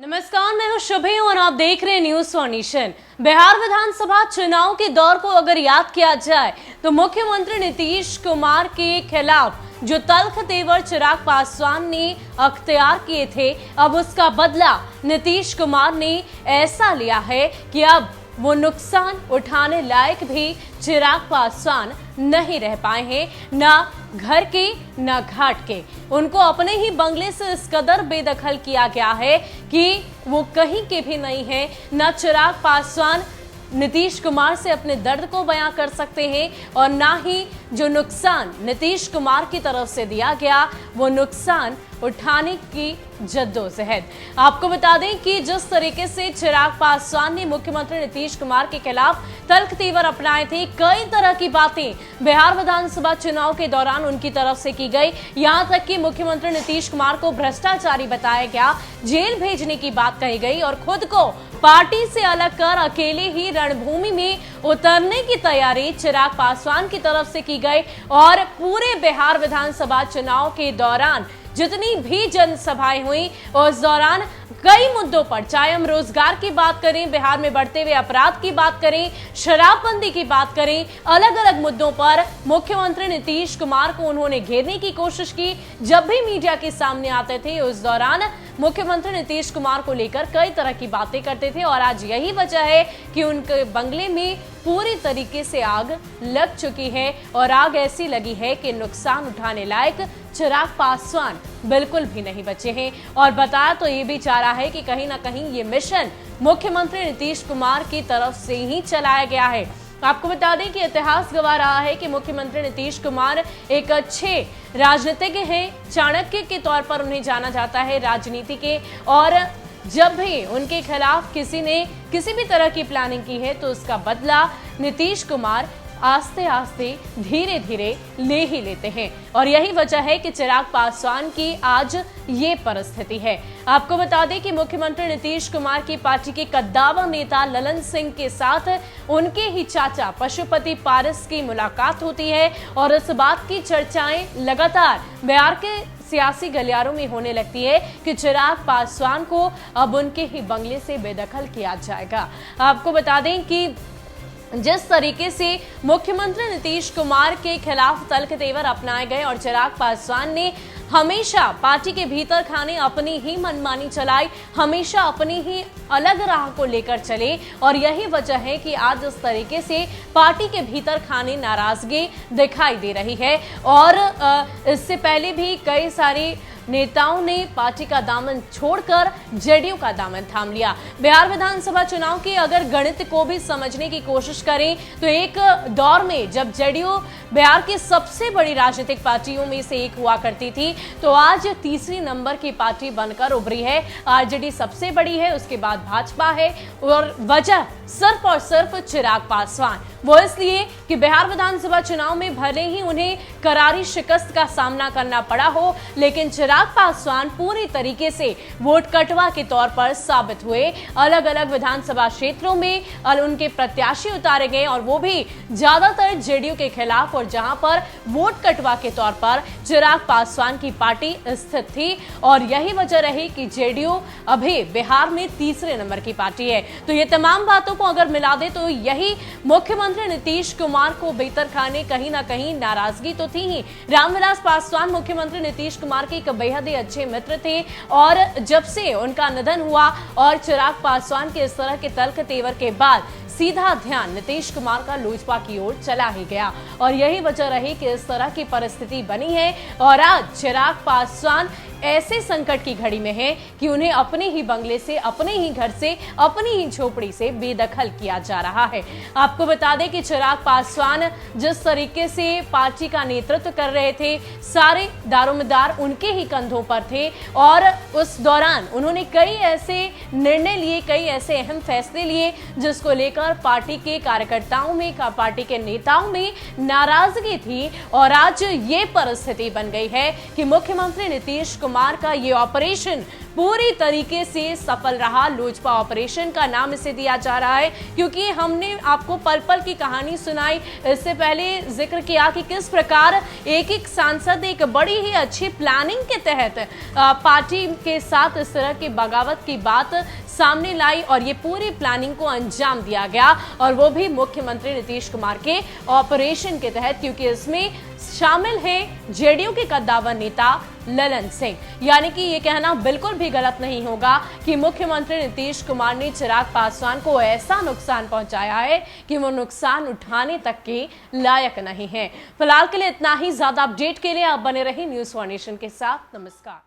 नमस्कार, मैं हूं शुभी और आप देख रहे हैं न्यूज फॉर नेशन। बिहार विधानसभा चुनाव के दौर को अगर याद किया जाए तो मुख्यमंत्री नीतीश कुमार के खिलाफ जो तल्ख तेवर चिराग पासवान ने अख्तियार किए थे, अब उसका बदला नीतीश कुमार ने ऐसा लिया है कि अब वो नुकसान उठाने लायक भी चिराग पासवान नहीं रह पाए हैं, ना घर के ना घाट के। उनको अपने ही बंगले से इस कदर बेदखल किया गया है कि वो कहीं के भी नहीं है। ना चिराग पासवान नीतीश कुमार से अपने दर्द को बयां कर सकते हैं और ना ही जो नुकसान नीतीश कुमार की तरफ से दिया गया वो नुकसान उठाने की जद्दोजहद। आपको बता दें कि जिस तरीके से चिराग पासवान ने मुख्यमंत्री नीतीश कुमार के खिलाफ तल्ख तेवर अपनाए थे, कई तरह की बातें बिहार विधानसभा चुनाव के दौरान उनकी तरफ से की गई। यहां तक कि मुख्यमंत्री नीतीश कुमार को भ्रष्टाचारी बताया गया, जेल भेजने की बात कही गई और खुद को पार्टी से अलग कर अकेले ही रणभूमि में उतरने की तैयारी चिराग पासवान की तरफ से की गई। और पूरे बिहार विधानसभा चुनाव के दौरान जितनी भी जनसभाएं हुई उस दौरान कई मुद्दों पर, चाहे हम रोजगार की बात करें, बिहार में बढ़ते हुए अपराध की बात करें, शराबबंदी की बात करें, अलग अलग मुद्दों पर मुख्यमंत्री नीतीश कुमार को उन्होंने घेरने की कोशिश की। जब भी मीडिया के सामने आते थे उस दौरान मुख्यमंत्री नीतीश कुमार को लेकर कई तरह की बातें करते थे और आज यही वजह है कि उनके बंगले में पूरी तरीके से आग लग चुकी है और आग ऐसी लगी है कि नुकसान उठाने लायक चिराग पासवान बिल्कुल भी नहीं बचे हैं। और बताया तो ये भी जा रहा है कि कहीं ना कहीं ये मिशन मुख्यमंत्री नीतीश कुमार की तरफ से ही चलाया गया है। आपको बता दें कि इतिहास गवाह रहा है कि मुख्यमंत्री नीतीश कुमार एक अच्छे राजनीतिज्ञ हैं, चाणक्य के तौर पर उन्हें जाना जाता है राजनीति के। और जब भी उनके खिलाफ किसी ने किसी भी तरह की प्लानिंग की है तो उसका बदला नीतीश कुमार आस्ते आस्ते धीरे धीरे ले ही लेते हैं। और यही वजह है कि चिराग पासवान की आज ये परिस्थिति है। आपको बता दें कि मुख्यमंत्री नीतीश कुमार की पार्टी के कद्दावर नेता ललन सिंह के साथ उनके ही चाचा पशुपति पारस की मुलाकात होती है और इस बात की चर्चाएं लगातार बिहार के सियासी गलियारों में होने लगती है कि चिराग पासवान को अब उनके ही बंगले से बेदखल किया जाएगा। आपको बता दें कि जिस तरीके से मुख्यमंत्री नीतीश कुमार के खिलाफ तल्ख तेवर अपनाए गए और चिराग पासवान ने हमेशा पार्टी के भीतर खाने अपनी ही मनमानी चलाई, हमेशा अपनी ही अलग राह को लेकर चले और यही वजह है कि आज इस तरीके से पार्टी के भीतर खाने नाराजगी दिखाई दे रही है। और इससे पहले भी कई सारी नेताओं ने पार्टी का दामन छोड़कर जेडीयू का दामन थाम लिया। बिहार विधानसभा चुनाव के अगर गणित को भी समझने की कोशिश करें तो एक दौर में जब जेडीयू बिहार की सबसे बड़ी राजनीतिक पार्टियों में से एक हुआ करती थी, तो आज तीसरी नंबर की पार्टी बनकर उभरी है। आरजेडी सबसे बड़ी है, उसके बाद भाजपा है और वजह सिर्फ और सिर्फ चिराग पासवान। वो इसलिए कि बिहार विधानसभा चुनाव में भले ही उन्हें करारी शिकस्त का सामना करना पड़ा हो, लेकिन चिराग पासवान पूरी तरीके से वोट कटवा के तौर पर साबित हुए। अलग अलग विधानसभा क्षेत्रों में उनके प्रत्याशी उतारे गए और वो भी ज्यादातर जेडीयू के खिलाफ, और जहां पर वोट कटवा के तौर पर चिराग पासवान की पार्टी स्थित थी। और यही वजह रही कि जेडीयू अभी बिहार में तीसरे नंबर की पार्टी है। तो ये तमाम बातों को अगर मिला दे तो यही मुख्यमंत्री नीतीश कुमार को बेहतर खाने कहीं ना कहीं नाराजगी तो थी ही। रामविलास पासवान मुख्यमंत्री नीतीश कुमार के एक बेहद ही अच्छे मित्र थे और जब से उनका निधन हुआ और चिराग पासवान के इस तरह के तल्ख तेवर के बाद सीधा ध्यान नीतीश कुमार का लोजपा की ओर चला ही गया और यही वजह रही कि इस तरह की परिस्थिति बनी है। और आज चिराग पासवान ऐसे संकट की घड़ी में है कि उन्हें अपने ही बंगले से, अपने ही घर से, अपनी ही झोपड़ी से बेदखल किया जा रहा है। आपको बता दें कि चिराग पासवान जिस तरीके से पार्टी का नेतृत्व कर रहे थे, सारे दारोमदार उनके ही कंधों पर थे और उस दौरान उन्होंने कई ऐसे निर्णय लिए, कई ऐसे अहम फैसले लिए जिसको लेकर पार्टी के कार्यकर्ताओं में, पार्टी के नेताओं में नाराजगी थी। और आज ये परिस्थिति बन गई है कि मुख्यमंत्री नीतीश कुमार का ये ऑपरेशन पूरी तरीके से सफल रहा। लोजपा ऑपरेशन का नाम इसे दिया जा रहा है, क्योंकि हमने आपको पल पल की कहानी सुनाई। इससे पहले जिक्र किया कि किस प्रकार एक एक सांसद एक बड़ी ही अच्छी प्लानिंग के तहत पार्टी के साथ इस तरह की बगावत की बात सामने लाई और ये पूरी प्लानिंग को अंजाम दिया गया, और वो भी मुख्यमंत्री नीतीश कुमार के ऑपरेशन के तहत, क्योंकि इसमें शामिल हैं जेडीयू के कद्दावर नेता ललन सिंह। यानी कि ये कहना बिल्कुल भी गलत नहीं होगा कि मुख्यमंत्री नीतीश कुमार ने चिराग पासवान को ऐसा नुकसान पहुंचाया है कि वो नुकसान उठाने तक के लायक नहीं है। फिलहाल के लिए इतना ही। ज्यादा अपडेट के लिए आप बने रहिए न्यूज़ 4 नेशन के साथ। नमस्कार।